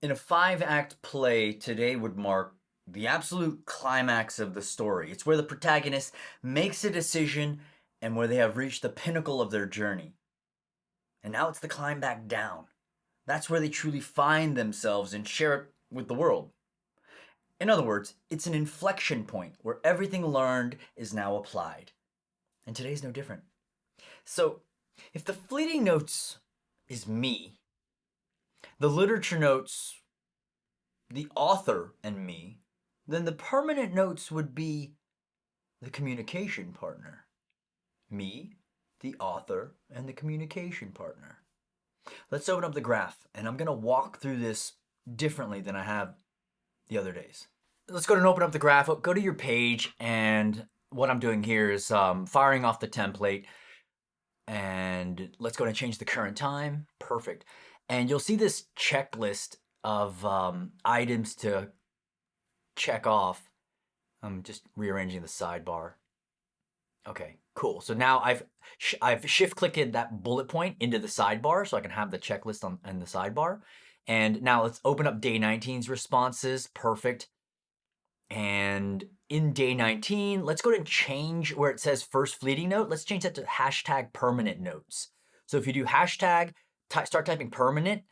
In a 5-act play, today would mark the absolute climax of the story. It's where the protagonist makes a decision and where they have reached the pinnacle of their journey. And now it's the climb back down. That's where they truly find themselves and share it with the world. In other words, it's an inflection point where everything learned is now applied. And today's no different. So, if the fleeting notes is me, the literature notes the author and me, then the permanent notes would be the communication partner. Me, the author, and the communication partner. Let's open up the graph, and I'm going to walk through this differently than I have the other days. Let's go and open up the graph. Go to your page, and what I'm doing here is firing off the template. And let's go and change the current time. Perfect. And you'll see this checklist of items to check off. I'm just rearranging the sidebar. Okay, cool. So now I've shift clicked that bullet point into the sidebar so I can have the checklist on the sidebar. And now let's open up day 19's responses. Perfect. And in day 19, let's go to change where it says first fleeting note. Let's change that to hashtag permanent notes. So if you do hashtag, start typing permanent,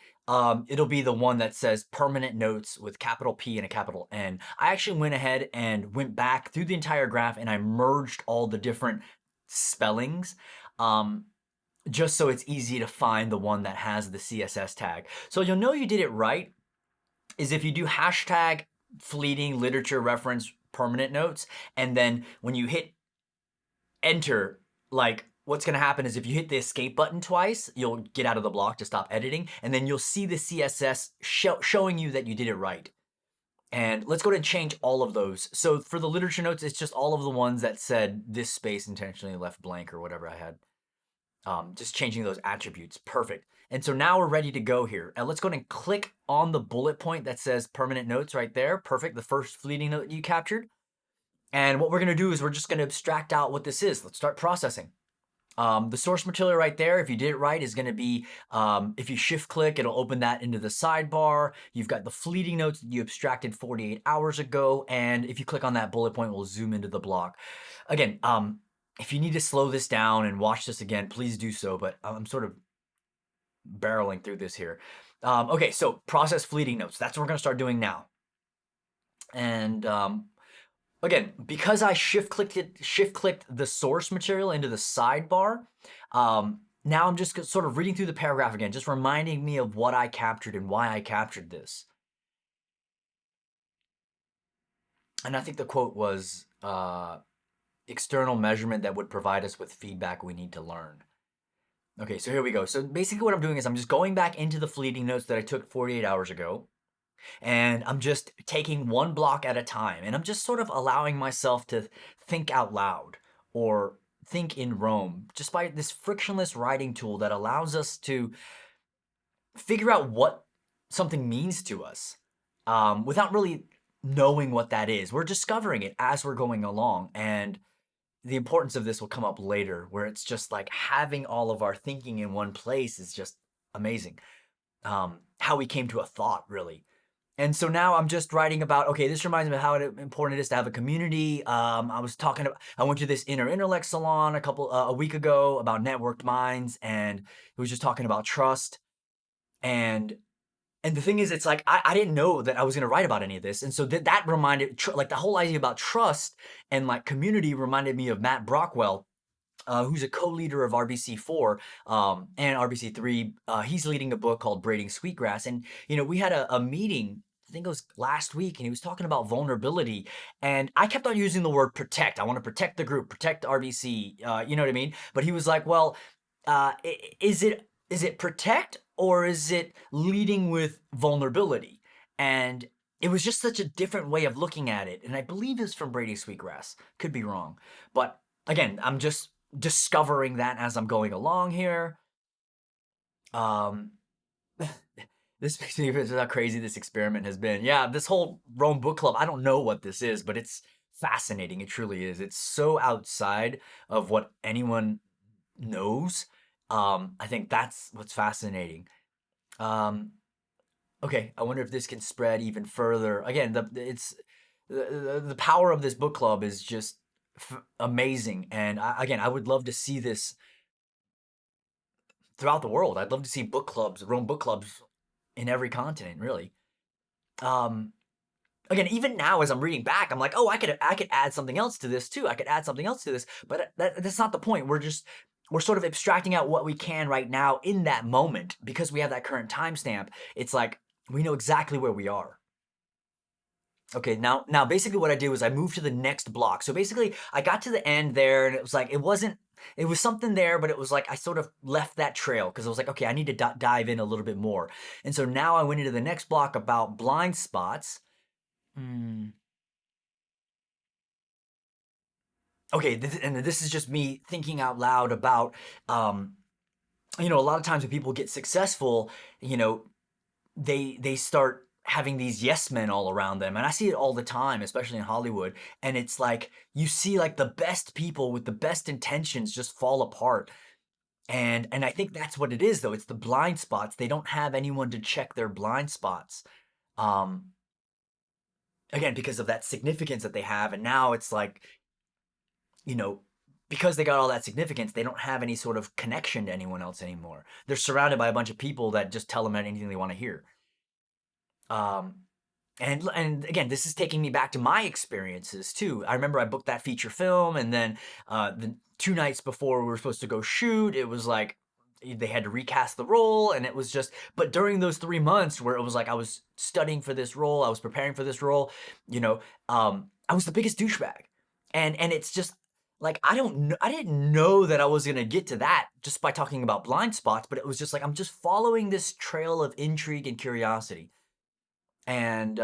it'll be the one that says permanent notes with capital P and a capital N. I actually went ahead and went back through the entire graph and I merged all the different spellings just so it's easy to find the one that has the CSS tag. So you'll know you did it right is if you do hashtag fleeting literature reference permanent notes, and then when you hit enter, like what's going to happen is if you hit the escape button twice, you'll get out of the block to stop editing, and then you'll see the CSS showing you that you did it right. And let's go ahead and change all of those. So for the literature notes, it's just all of the ones that said this space intentionally left blank or whatever I had. Just changing those attributes. Perfect. And so now we're ready to go here. And let's go ahead and click on the bullet point that says permanent notes right there. Perfect. The first fleeting note you captured. And what we're going to do is we're just going to abstract out what this is. Let's start processing. The source material right there, if you did it right, is going to be, if you shift click, it'll open that into the sidebar. You've got the fleeting notes that you abstracted 48 hours ago. And if you click on that bullet point, we'll zoom into the block. Again, if you need to slow this down and watch this again, please do so. But I'm sort of barreling through this here. Okay, so process fleeting notes. That's what we're going to start doing now. And again, because I shift clicked the source material into the sidebar, now I'm just sort of reading through the paragraph again, just reminding me of what I captured and why I captured this. And I think the quote was, external measurement that would provide us with feedback we need to learn. Okay, so here we go. So basically what I'm doing is I'm just going back into the fleeting notes that I took 48 hours ago. And I'm just taking one block at a time. And I'm just sort of allowing myself to think out loud or think in Rome just by this frictionless writing tool that allows us to figure out what something means to us without really knowing what that is. We're discovering it as we're going along. And the importance of this will come up later, where it's just like having all of our thinking in one place is just amazing. How we came to a thought, really. And so now I'm just writing about, okay, this reminds me of how important it is to have a community. I went to this inner intellect salon a week ago about networked minds, and it was just talking about trust. And the thing is, it's like, I didn't know that I was going to write about any of this. And so that reminded, like the whole idea about trust and like community reminded me of Matt Brockwell, who's a co-leader of RBC4 and RBC3. He's leading a book called Braiding Sweetgrass. And, we had a meeting, I think it was last week, and he was talking about vulnerability. And I kept on using the word protect. I want to protect the group, protect RBC, you know what I mean? But he was like, well, is it protect or is it leading with vulnerability? And it was just such a different way of looking at it. And I believe it's from Braiding Sweetgrass. Could be wrong. But again, I'm just discovering that as I'm going along here. This makes me realize how crazy this experiment has been. Yeah, this whole Rome book club, I don't know what this is, but it's fascinating. It truly is. It's so outside of what anyone knows. I think that's what's fascinating. Okay, I wonder if this can spread even further. Again, the power of this book club is just amazing, and again, I would love to see this throughout the world. I'd love to see book clubs, Rome book clubs, in every continent, really. Um, Again, even now as I'm reading back, I'm like, oh, I could add something else to this too. I could add something else to this, but that's not the point. We're sort of abstracting out what we can right now in that moment because we have that current timestamp. It's like we know exactly where we are. Okay, now basically what I did was I moved to the next block. So basically I got to the end there and it was like it was something there, but it was like I sort of left that trail because I was like, okay, I need to dive in a little bit more. And so now I went into the next block about blind spots. Hmm. Okay, and this is just me thinking out loud about, um, a lot of times when people get successful, you know, they start having these yes men all around them, and I see it all the time, especially in Hollywood. And it's like you see like the best people with the best intentions just fall apart. And I think that's what it is, though. It's the blind spots. They don't have anyone to check their blind spots. Um, Again, because of that significance that they have, and now it's like you know, because they got all that significance, they don't have any sort of connection to anyone else anymore. They're surrounded by a bunch of people that just tell them anything they want to hear. Um, and again, this is taking me back to my experiences too. I remember I booked that feature film, and then the 2 nights before we were supposed to go shoot, it was like they had to recast the role, and it was just. But during those 3 months where it was like I was studying for this role, I was preparing for this role, I was the biggest douchebag, and it's just like I didn't know that I was gonna get to that just by talking about blind spots, but it was just like I'm just following this trail of intrigue and curiosity and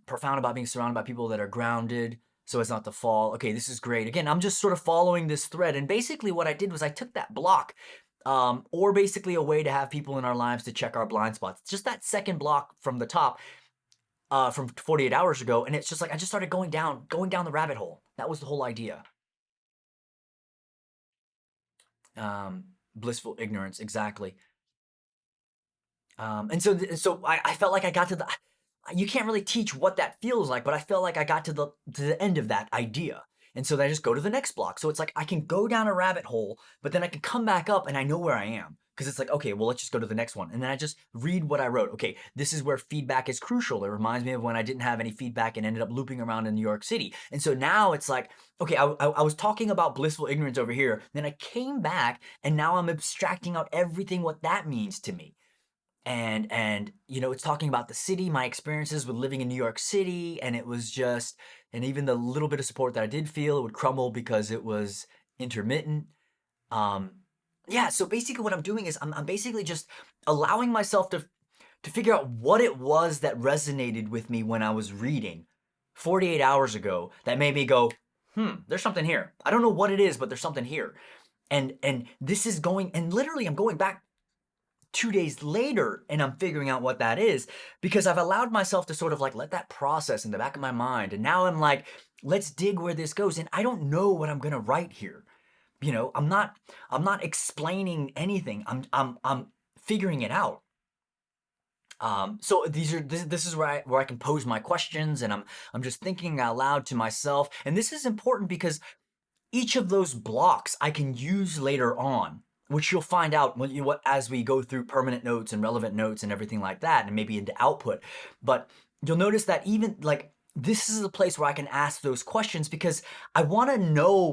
profound about being surrounded by people that are grounded so as not to fall. Okay, this is great. Again, I'm just sort of following this thread. And basically, what I did was I took that block, or basically a way to have people in our lives to check our blind spots. Just that second block from the top, from 48 hours ago. And it's just like I just started going down the rabbit hole. That was the whole idea. Blissful ignorance, exactly. And so I felt like I got to the. You can't really teach what that feels like, but I felt like I got to the end of that idea. And so then I just go to the next block. So it's like I can go down a rabbit hole, but then I can come back up and I know where I am. Because it's like, okay, well, let's just go to the next one. And then I just read what I wrote. Okay, this is where feedback is crucial. It reminds me of when I didn't have any feedback and ended up looping around in New York City. And so now it's like, okay, I was talking about blissful ignorance over here. Then I came back and now I'm abstracting out everything what that means to me. And it's talking about the city, my experiences with living in New York City, and it was just, and even the little bit of support that I did feel, it would crumble because it was intermittent. um yeah, so basically what I'm doing is I'm basically just allowing myself to figure out what it was that resonated with me when I was reading 48 hours ago that made me go, there's something here. I don't know what it is, but there's something here. And this is going, and literally I'm going back 2 days later and I'm figuring out what that is because I've allowed myself to sort of like let that process in the back of my mind. And now I'm like, let's dig where this goes. And I don't know what I'm gonna write here. I'm not explaining anything. I'm figuring it out. So this is where I can pose my questions, and I'm just thinking out loud to myself. And this is important because each of those blocks I can use later on, which you'll find out as we go through permanent notes and relevant notes and everything like that, and maybe into output. But you'll notice that even like this is a place where I can ask those questions because I want to know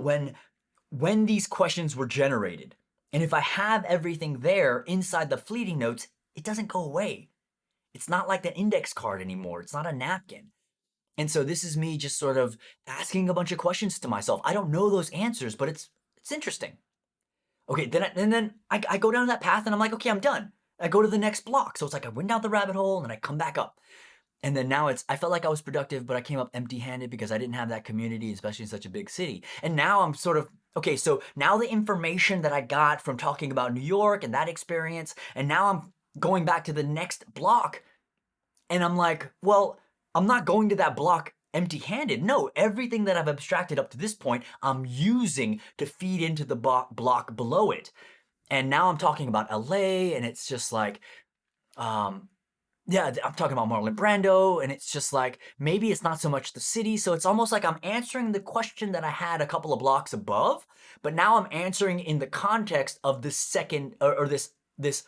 when these questions were generated. And if I have everything there inside the fleeting notes, it doesn't go away. It's not like the index card anymore. It's not a napkin. And so this is me just sort of asking a bunch of questions to myself. I don't know those answers, but it's interesting. Okay, then I go down that path and I'm like, okay, I'm done. I go to the next block. So it's like I went down the rabbit hole and then I come back up. And then now I felt like I was productive, but I came up empty handed because I didn't have that community, especially in such a big city. And now I'm sort of, okay, so now the information that I got from talking about New York and that experience, and now I'm going back to the next block and I'm like, well, I'm not going to that block empty handed. No, everything that I've abstracted up to this point, I'm using to feed into the block below it. And now I'm talking about LA, and it's just like, um, Yeah, I'm talking about Marlon Brando, and it's just like maybe it's not so much the city, so it's almost like I'm answering the question that I had a couple of blocks above, but now I'm answering in the context of this second or this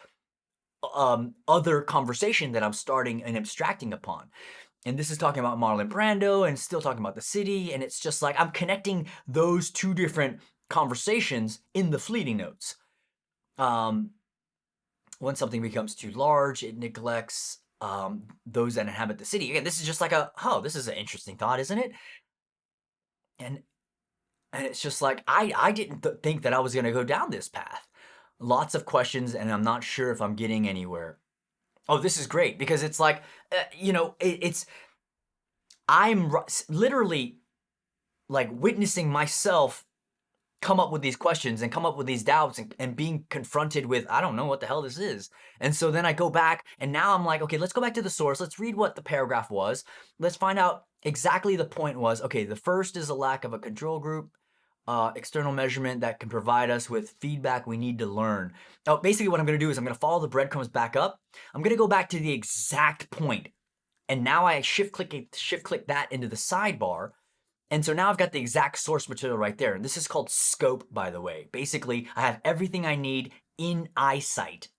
other conversation that I'm starting and abstracting upon. And this is talking about Marlon Brando and still talking about the city, and it's just like I'm connecting those two different conversations in the fleeting notes. Um, when something becomes too large, it neglects those that inhabit the city. Again, this is just like this is an interesting thought, isn't it? And and it's just like I didn't think that I was going to go down this path. Lots of questions, and I'm not sure if I'm getting anywhere. Oh, this is great because it's like, it's I'm literally like witnessing myself come up with these questions and come up with these doubts and being confronted with, I don't know what the hell this is. And so then I go back and now I'm like, okay, let's go back to the source. Let's read what the paragraph was. Let's find out exactly the point was. Okay, the first is a lack of a control group, external measurement that can provide us with feedback we need to learn. Now, basically what I'm going to do is I'm going to follow the breadcrumbs back up. I'm going to go back to the exact point. And now I shift click that into the sidebar. And so now I've got the exact source material right there. And this is called scope, by the way. Basically, I have everything I need in eyesight.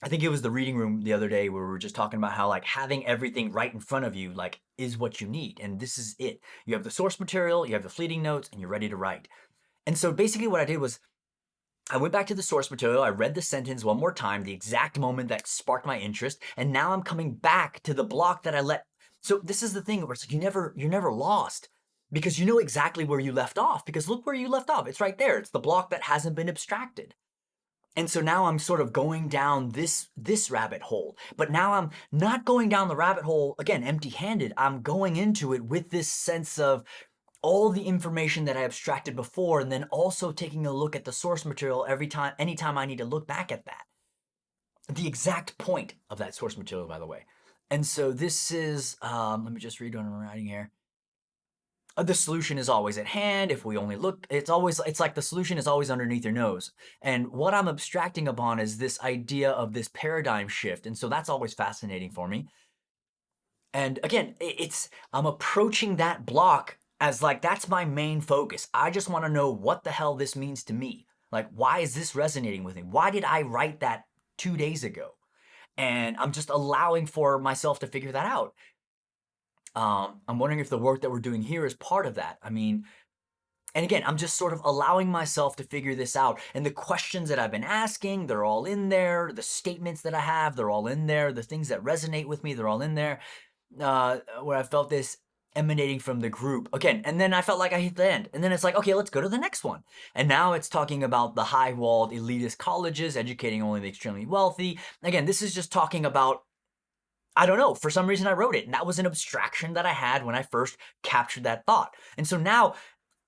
I think it was the reading room the other day where we were just talking about how like having everything right in front of you like is what you need. And this is it. You have the source material, you have the fleeting notes, and you're ready to write. And so basically what I did was I went back to the source material, I read the sentence one more time, the exact moment that sparked my interest, and now I'm coming back to the block that I let. So this is the thing where it's like you're never lost because you know exactly where you left off. Because look where you left off. It's right there. It's the block that hasn't been abstracted. And so now I'm sort of going down this rabbit hole. But now I'm not going down the rabbit hole again empty-handed. I'm going into it with this sense of all the information that I abstracted before, and then also taking a look at the source material anytime I need to look back at that. The exact point of that source material, by the way. And so this is, let me just read what I'm writing here. The solution is always at hand. If we only look, it's like the solution is always underneath your nose. And what I'm abstracting upon is this idea of this paradigm shift. And so that's always fascinating for me. And again, I'm approaching that block as like that's my main focus. I just want to know what the hell this means to me. Like, why is this resonating with me? Why did I write that 2 days ago? And I'm just allowing for myself to figure that out. I'm wondering if the work that we're doing here is part of that. I mean, and again, I'm just sort of allowing myself to figure this out. And the questions that I've been asking, they're all in there. The statements that I have, they're all in there. The things that resonate with me, they're all in there. Where I felt this emanating from the group again, and then I felt like I hit the end, and then it's like, okay, let's go to the next one. And now it's talking about the high-walled elitist colleges educating only the extremely wealthy. Again, this is just talking about, I don't know, for some reason I wrote it, and that was an abstraction that I had when I first captured that thought. And so now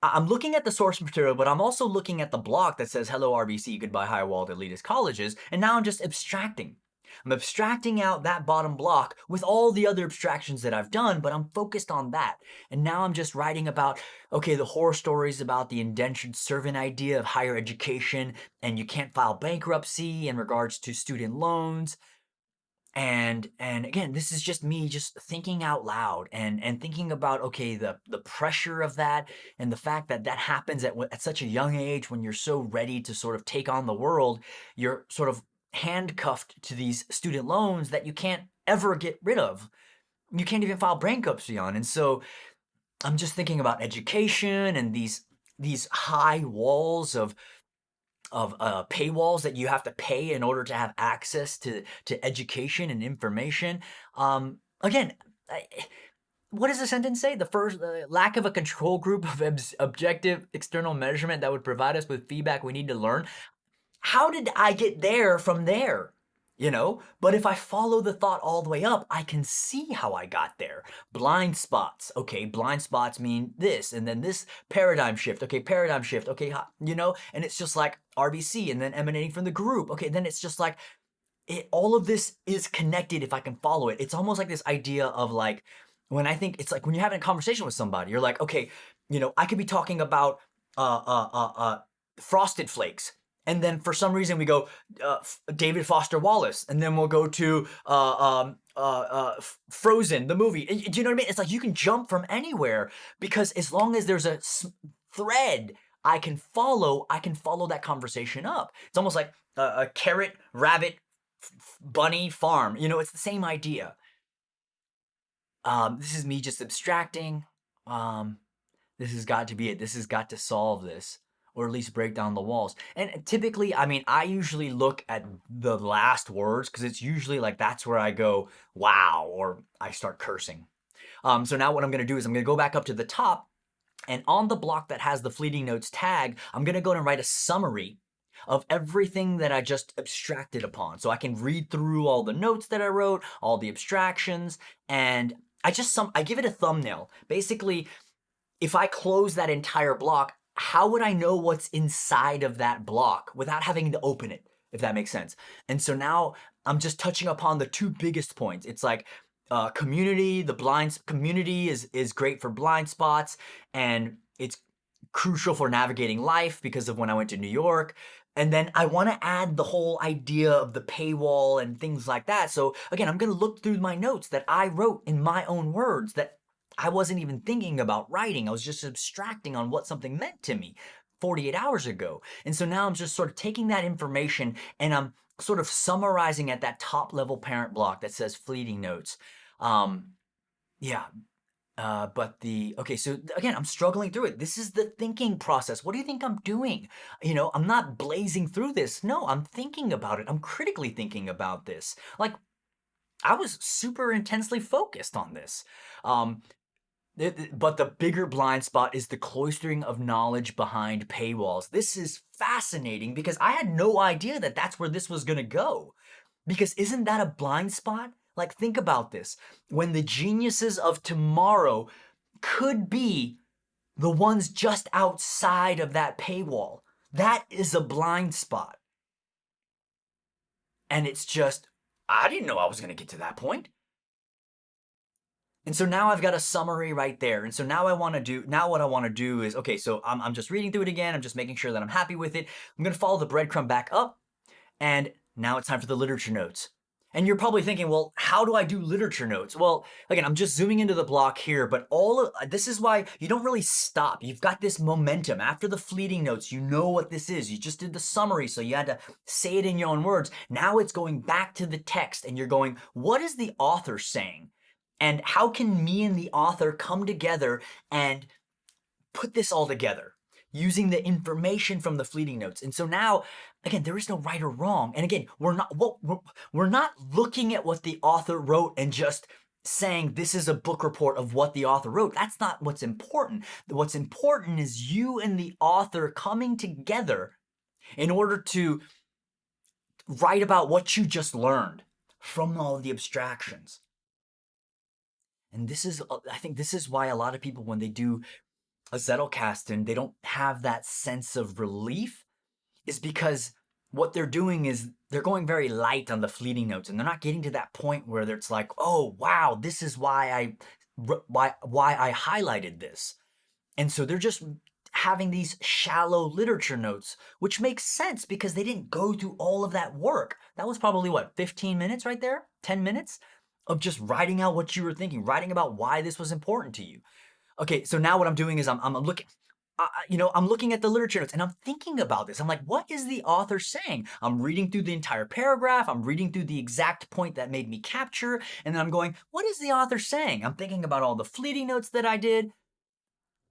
I'm looking at the source material, but I'm also looking at the block that says, hello RBC, goodbye high-walled elitist colleges, and now I'm just abstracting. I'm abstracting out that bottom block with all the other abstractions that I've done, but I'm focused on that. And now I'm just writing about, okay, the horror stories about the indentured servant idea of higher education, and you can't file bankruptcy in regards to student loans. And again, this is just me just thinking out loud and thinking about, okay, the pressure of that and the fact that that happens at such a young age when you're so ready to sort of take on the world. You're sort of handcuffed to these student loans that you can't ever get rid of. You can't even file bankruptcy on. And so I'm just thinking about education and these high walls of paywalls that you have to pay in order to have access to education and information. Again, what does the sentence say? The first lack of a control group of objective external measurement that would provide us with feedback we need to learn. How did I get there from there? But if I follow the thought all the way up, I can see how I got there. Blind spots. Okay, blind spots mean this, and then this paradigm shift. Okay, paradigm shift. Okay, and it's just like RBC, and then emanating from the group. Okay, then it's just like all of this is connected if I can follow it. It's almost like this idea of like when I think it's like when you're having a conversation with somebody, you're like, okay, I could be talking about Frosted Flakes. And then for some reason we go David Foster Wallace, and then we'll go to Frozen, the movie. Do you know what I mean? It's like you can jump from anywhere because as long as there's a thread I can follow that conversation up. It's almost like a carrot, rabbit, bunny farm. You know, it's the same idea. This is me just abstracting. Um, this has got to be it. This has got to solve this, or at least break down the walls. And typically, I mean, I usually look at the last words because it's usually like that's where I go, wow, or I start cursing. So now what I'm going to do is I'm going to go back up to the top, and on the block that has the fleeting notes tag, I'm going to go and write a summary of everything that I just abstracted upon. So I can read through all the notes that I wrote, all the abstractions, and I give it a thumbnail. Basically, if I close that entire block, how would I know what's inside of that block without having to open it, if that makes sense? And so now I'm just touching upon the two biggest points. It's like community, the blind community is great for blind spots, and it's crucial for navigating life because of when I went to New York. And then I want to add the whole idea of the paywall and things like that. So again, I'm going to look through my notes that I wrote in my own words that I wasn't even thinking about writing. I was just abstracting on what something meant to me 48 hours ago. And so now I'm just sort of taking that information and I'm sort of summarizing at that top level parent block that says fleeting notes. Um, yeah, okay, so again, I'm struggling through it. This is the thinking process. What do you think I'm doing? You know, I'm not blazing through this. No, I'm thinking about it. I'm critically thinking about this. Like, I was super intensely focused on this. Um, but the bigger blind spot is the cloistering of knowledge behind paywalls. This is fascinating because I had no idea that that's where this was going to go. Because isn't that a blind spot? Like, think about this. When the geniuses of tomorrow could be the ones just outside of that paywall, that is a blind spot. And it's just, I didn't know I was going to get to that point. And so now I've got a summary right there. And so now what I want to do is, okay, so I'm just reading through it again. I'm just making sure that I'm happy with it. I'm going to follow the breadcrumb back up. And now it's time for the literature notes. And you're probably thinking, well, how do I do literature notes? Well, again, I'm just zooming into the block here, but this is why you don't really stop. You've got this momentum. After the fleeting notes, you know what this is. You just did the summary, so you had to say it in your own words. Now it's going back to the text, and you're going, what is the author saying? And how can me and the author come together and put this all together using the information from the fleeting notes? And so now, again, there is no right or wrong. And again, we're not looking at what the author wrote and just saying this is a book report of what the author wrote. That's not what's important. What's important is you and the author coming together in order to write about what you just learned from all the abstractions. And I think this is why a lot of people, when they do a Zettelkasten and they don't have that sense of relief, is because what they're doing is they're going very light on the fleeting notes, and they're not getting to that point where it's like, oh wow, this is why I highlighted this. And so they're just having these shallow literature notes, which makes sense because they didn't go through all of that work. That was probably what, 15 minutes right there? 10 minutes of just writing out what you were thinking, writing about why this was important to you. Okay, so now what I'm doing is I'm looking, I'm looking at the literature notes and I'm thinking about this. I'm like, what is the author saying? I'm reading through the entire paragraph. I'm reading through the exact point that made me capture. And then I'm going, what is the author saying? I'm thinking about all the fleeting notes that I did.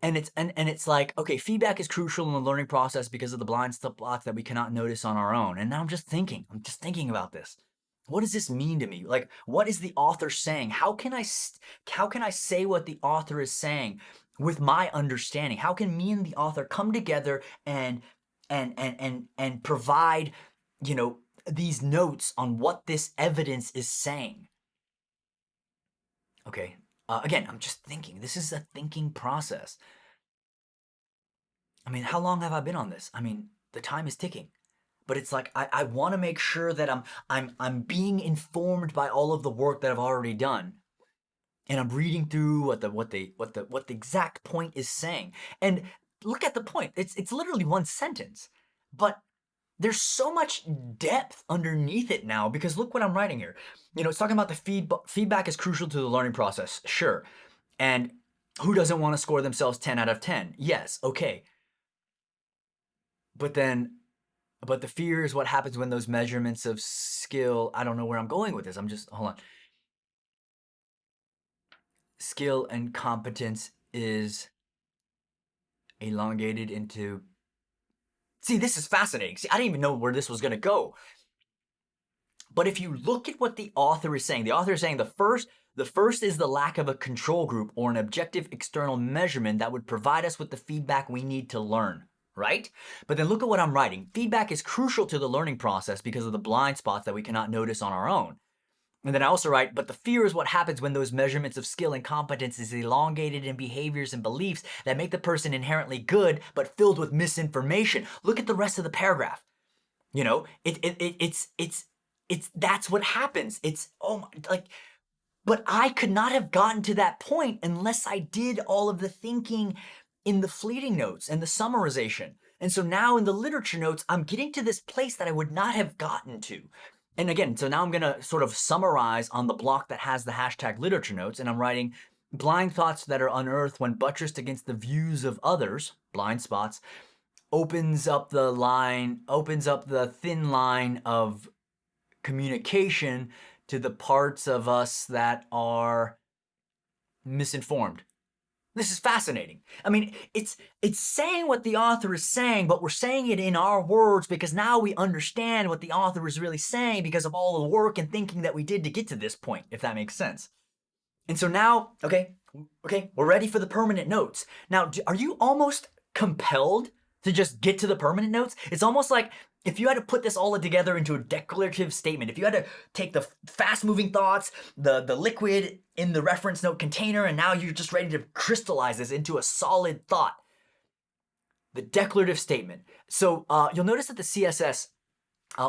And it's like, okay, feedback is crucial in the learning process because of the blind spots that we cannot notice on our own. And now I'm just thinking about this. What does this mean to me? Like, what is the author saying? How can I say what the author is saying with my understanding? How can me and the author come together and provide, these notes on what this evidence is saying? Okay. Again, I'm just thinking. This is a thinking process. I mean, how long have I been on this? I mean, the time is ticking. But it's like I want to make sure that I'm being informed by all of the work that I've already done, and I'm reading through what the exact point is saying. And look at the point. It's literally one sentence, but there's so much depth underneath it now, because look what I'm writing here. It's talking about the feedback is crucial to the learning process. Sure. And who doesn't want to score themselves 10 out of 10? Yes. Okay. But the fear is what happens when those measurements of skill, I don't know where I'm going with this. Hold on. Skill and competence is elongated into. See, this is fascinating. See, I didn't even know where this was going to go. But if you look at what the author is saying the first is the lack of a control group or an objective external measurement that would provide us with the feedback we need to learn, right? But then look at what I'm writing. Feedback is crucial to the learning process because of the blind spots that we cannot notice on our own. And then I also write, but the fear is what happens when those measurements of skill and competence is elongated in behaviors and beliefs that make the person inherently good, but filled with misinformation. Look at the rest of the paragraph. It's that's what happens. But I could not have gotten to that point unless I did all of the thinking in the fleeting notes and the summarization. And so now in the literature notes, I'm getting to this place that I would not have gotten to. And again, so now I'm going to sort of summarize on the block that has the hashtag literature notes, and I'm writing blind thoughts that are unearthed when buttressed against the views of others, blind spots, opens up the thin line of communication to the parts of us that are misinformed. This is fascinating. I mean, it's saying what the author is saying, but we're saying it in our words because now we understand what the author is really saying because of all the work and thinking that we did to get to this point, if that makes sense. And so now, okay, we're ready for the permanent notes. Now, are you almost compelled to just get to the permanent notes? It's almost like if you had to put this all together into a declarative statement, if you had to take the fast-moving thoughts, the liquid in the reference note container, and now you're just ready to crystallize this into a solid thought. The declarative statement. So you'll notice that the CSS,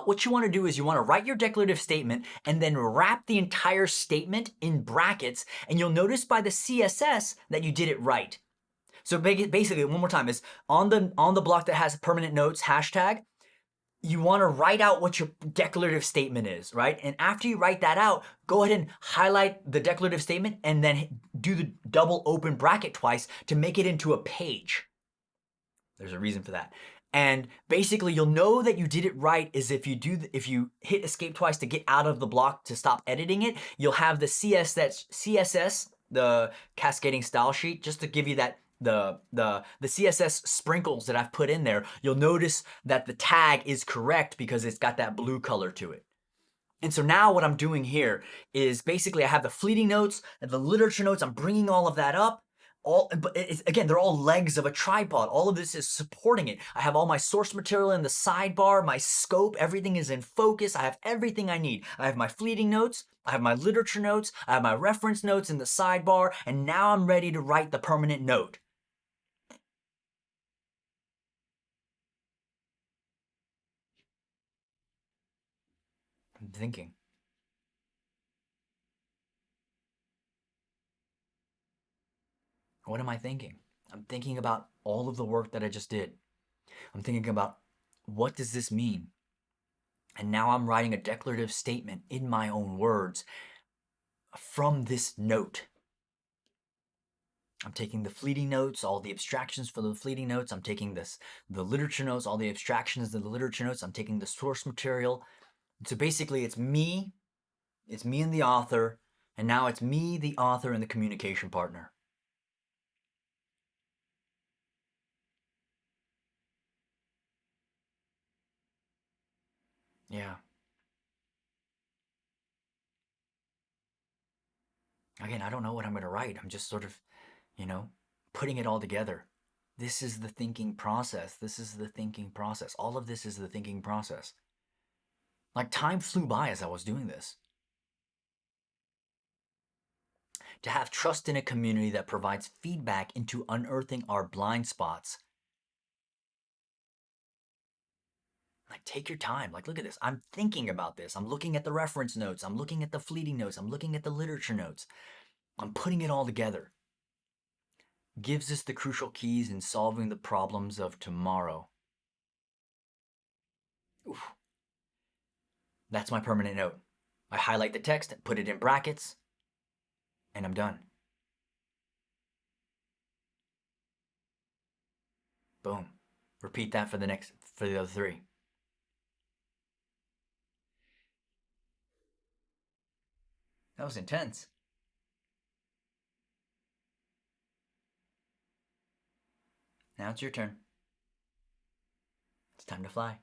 what you want to do is you want to write your declarative statement and then wrap the entire statement in brackets, and you'll notice by the CSS that you did it right. So basically, one more time, is on the block that has permanent notes hashtag, you want to write out what your declarative statement is, right? And after you write that out, go ahead and highlight the declarative statement and then do the double open bracket twice to make it into a page. There's a reason for that. And basically, you'll know that you did it right is if you hit escape twice to get out of the block to stop editing it, you'll have the CSS, the cascading style sheet, just to give you that the CSS sprinkles that I've put in there. You'll notice that the tag is correct because it's got that blue color to it. And so now what I'm doing here is basically I have the fleeting notes and the literature notes. I'm bringing all of that up. But again, they're all legs of a tripod. All of this is supporting it. I have all my source material in the sidebar, my scope, everything is in focus. I have everything I need. I have my fleeting notes, I have my literature notes, I have my reference notes in the sidebar, and now I'm ready to write the permanent note. I'm thinking. What am I thinking? I'm thinking about all of the work that I just did. I'm thinking about what does this mean? And now I'm writing a declarative statement in my own words from this note. I'm taking the fleeting notes, all the abstractions for the fleeting notes. I'm taking the literature notes, all the abstractions of the literature notes. I'm taking the source material. So basically it's me and the author, and now it's me, the author, and the communication partner. Yeah. Again, I don't know what I'm going to write. I'm just sort of, putting it all together. This is the thinking process. This is the thinking process. All of this is the thinking process. Like time flew by as I was doing this. To have trust in a community that provides feedback into unearthing our blind spots. Like, take your time. Like, look at this. I'm thinking about this. I'm looking at the reference notes. I'm looking at the fleeting notes. I'm looking at the literature notes. I'm putting it all together. Gives us the crucial keys in solving the problems of tomorrow. Oof. That's my permanent note. I highlight the text, put it in brackets, and I'm done. Boom. Repeat that for the other three. That was intense. Now it's your turn. It's time to fly.